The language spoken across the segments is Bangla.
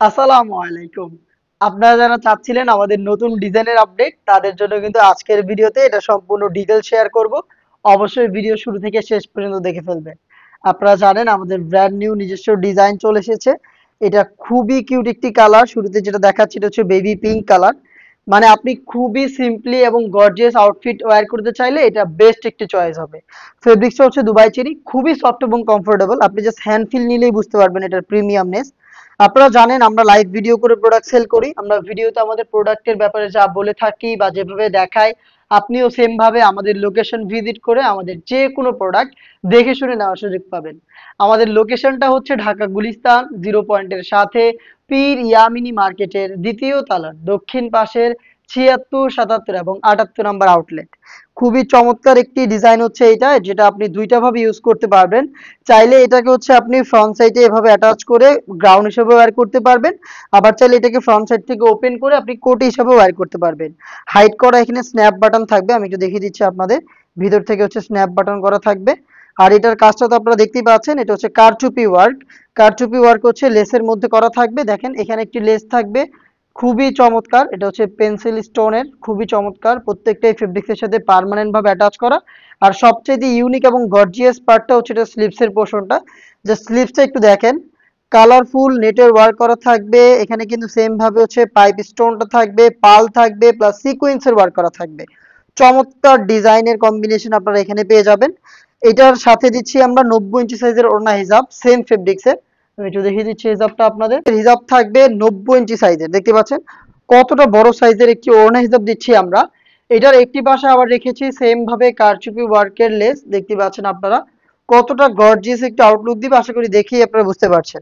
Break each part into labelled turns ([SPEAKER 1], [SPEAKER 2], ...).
[SPEAKER 1] আসসালামু আলাইকুম। আপনারা যারা চাচ্ছিলেন আমাদের নতুন ডিজাইনের আপডেট তাদের জন্য কিন্তু আজকের ভিডিওতে এটা সম্পূর্ণ ডিটেইল শেয়ার করব। অবশ্যই ভিডিও শুরু থেকে শেষ পর্যন্ত দেখে ফেলবেন। আপনারা জানেন আমাদের ব্র্যান্ড নিউ নিজস্ব ডিজাইন চলে এসেছে। এটা খুবই কিউট একটি কালার। শুরুতে যেটা দেখাচ্ছি এটা হচ্ছে বেবি পিঙ্ক কালার। মানে আপনি খুবই সিম্পলি এবং গর্জিয়াস আউটফিট ওয়্যার করতে চাইলে এটা বেস্ট একটি চয়েস হবে। ফেব্রিক্সটা হচ্ছে দুবাই চেরি, খুবই সফট এবং কমফোর্টেবল। আপনি জাস্ট হ্যান্ড ফিল নিলেই বুঝতে পারবেন এটার প্রিমিয়ামনেস। আপনারা জানেন আমরা লাইভ ভিডিও করে প্রোডাক্ট সেল করি। আমরা ভিডিওতে আমাদের প্রোডাক্টের ব্যাপারে যা বলে থাকি বা যেভাবে দেখাই, আপনিও সেম ভাবে আমাদের লোকেশন ভিজিট করে আমাদের যে কোনো প্রোডাক্ট দেখে শুনে নেওয়ার সুযোগ পাবেন। আমাদের লোকেশনটা হচ্ছে ঢাকা গুলিস্তান 0 পয়েন্টের সাথে পীর ইয়ামিনী মার্কেটের দ্বিতীয় তলার দক্ষিণ পাশের ৭৬, ৭৭ এবং ৭৮ নাম্বার আউটলেট। খুবই চমৎকার একটি ডিজাইন হচ্ছে এটা, যেটা আপনি দুইটা ভাবে ইউজ করতে পারবেন। চাইলে এটাকে হচ্ছে আপনি ফ্রন্ট সাইডে এভাবে অ্যাটাচ করে গ্রাউন্ড হিসেবে ওয়্যার করতে পারবেন। আবার চাইলে এটাকে ফ্রন্ট সাইড থেকে ওপেন করে আপনি কোট হিসেবে ওয়্যার করতে পারবেন। হাইড করা এখানে স্ন্যাপ বাটন থাকবে, আমি একটু দেখিয়ে দিচ্ছি আপনাদের। ভিতর থেকে হচ্ছে স্ন্যাপ বাটন করা থাকবে। আর এটার কাজটা তো আপনারা দেখতেই পাচ্ছেন, এটা হচ্ছে কারচুপি ওয়ার্ক। কারচুপি ওয়ার্ক হচ্ছে লেসের মধ্যে করা থাকবে। দেখেন এখানে একটি লেস থাকবে, খুবই চমৎকার। এটা হচ্ছে পেন্সিল স্টোনের, খুবই চমৎকার। প্রত্যেকটাই ফেব্রিক্সের সাথে পার্মানেন্ট ভাবে অ্যাটাচ করা। আর সবচেয়ে ইউনিক এবং গর্জিয়াস পার্টটা হচ্ছে এটা স্লিভসের পোর্শনটা। যে স্লিভসটা একটু দেখেন, কালারফুল নেটের ওয়ার্ক করা থাকবে। এখানে কিন্তু সেম ভাবে হচ্ছে পাইপ স্টোনটা থাকবে, পাল থাকবে, প্লাস সিকোয়েন্সের ওয়ার্ক করা থাকবে। চমৎকার ডিজাইনের কম্বিনেশন আপনারা এখানে পেয়ে যাবেন। এটার সাথে দিচ্ছি আমরা 90 ইঞ্চি সাইজের ওড়না হিজাব, সেম ফেব্রিক্সের। আমি একটু দেখিয়ে দিচ্ছি হিজাবটা আপনাদের। হিজাব থাকবে 90 ইঞ্চি সাইজের, দেখতে পাচ্ছেন কতটা বড় সাইজের একটি ওড়না হিজাব দিচ্ছি আমরা। এটার একটি পাশে আবার রেখেছি সেম ভাবে কারচুপি ওয়ার্কের লেস, দেখতে পাচ্ছেন আপনারা কতটা গর্জিয়াস একটা আউটলুক দিবে। আশা করি দেখেই আপনারা বুঝতে পারছেন।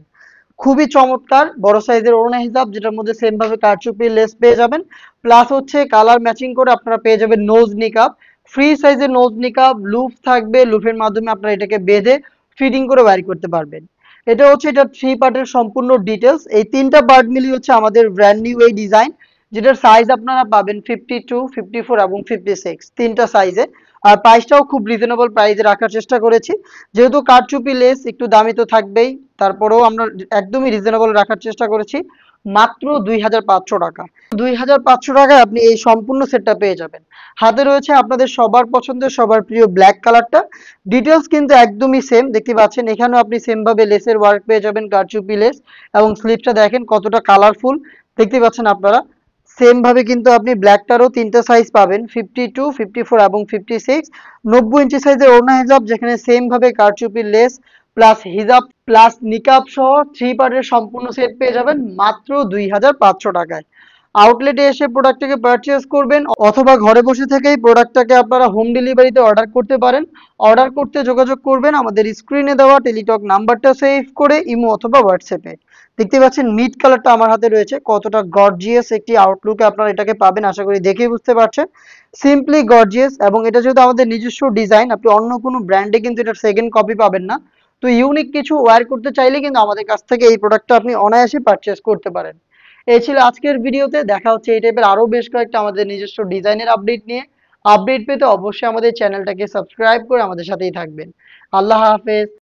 [SPEAKER 1] খুবই চমৎকার বড় সাইজের ওড়না হিজাব, যেটার মধ্যে সেম ভাবে কারচুপি লেস পেয়ে যাবেন। প্লাস হচ্ছে কালার ম্যাচিং করে আপনারা পেয়ে যাবেন নোজ নিকাব। ফ্রি সাইজের নোজ নিকাব, লুপ থাকবে, লুপের মাধ্যমে আপনারা এটাকে বেঁধে ফিটিং করে ওয়্যার করতে পারবেন। এটা হচ্ছে এটা 3 পার্টের সম্পূর্ণ ডিটেলস। এই 3টা পার্ট মিলিয়ে হচ্ছে আমাদের ব্র্যান্ড নিউ এই ডিজাইন, যেটার সাইজ আপনারা পাবেন 52, 54 এবং 56, 3টা সাইজে। আর প্রাইসটাও খুব রিজনেবল প্রাইসে রাখার চেষ্টা করেছি। যেহেতু কারচুপি লেস একটু দামি তো থাকবেই, তারপরেও আমরা একদমই রিজনেবল রাখার চেষ্টা করেছি। মাত্র 2500 টাকা। 2500 টাকায় আপনি এই সম্পূর্ণ সেটটা পেয়ে যাবেন। হাতে রয়েছে আপনাদের সবার পছন্দের সবার প্রিয় ব্ল্যাক কালারটা। ডিটেলস কিন্তু একদমই সেম, দেখতে পাচ্ছেন এখানেও আপনি সেম ভাবে লেসের ওয়ার্ক পেয়ে যাবেন, কারচুপি লেস। এবং স্লিপটা দেখেন কতটা কালারফুল, দেখতে পাচ্ছেন আপনারা। সেম ভাবে কিন্তু আপনি ব্ল্যাকটারও 3টা সাইজ পাবেন, 52, 54 এবং 56। 90 ইঞ্চি সাইজের ওড়না হিজাব, যেখানে সেম ভাবে কারচুপি লেস প্লাস হিজাব প্লাস নিকাব সহ 3 পার্টের সম্পূর্ণ সেট পেয়ে যাবেন মাত্র 2500 টাকায়। আউটলেটে এসে প্রোডাক্টটাকে পারচেজ করবেন, অথবা ঘরে বসে থেকেই প্রোডাক্টটাকে আপনারা হোম ডেলিভারিতে অর্ডার করতে পারেন। অর্ডার করতে যোগাযোগ করবেন আমাদের স্ক্রিনে দেওয়া টেলিটক নাম্বারটা সেভ করে ইমো অথবা হোয়াটসঅ্যাপে। দেখতে পাচ্ছেন মিড কালারটা আমার হাতে রয়েছে, কতটা গর্জিয়াস একটি আউটলুকে আপনারা এটাকে পাবেন আশা করি দেখেই বুঝতে পারছেন। সিম্পলি গর্জিয়াস, এবং এটা যেহেতু আমাদের নিজস্ব ডিজাইন, আপনি অন্য কোনো ব্র্যান্ডে কিন্তু এটার সেকেন্ড কপি পাবেন না। তো ইউনিক কিছু ওয়্যার করতে চাইলে কিন্তু আমাদের কাছ থেকে এই প্রোডাক্টটা আপনি অনায়াসে পারচেজ করতে পারেন। এই ছিল আজকের ভিডিওতে। দেখা হচ্ছে এই টাইপের আরো বেশ কয়েকটা আমাদের নিজস্ব ডিজাইনের আপডেট নিয়ে। আপডেট পেতে অবশ্যই আমাদের চ্যানেলটাকে সাবস্ক্রাইব করে আমাদের সাথেই থাকবেন। আল্লাহ হাফেজ।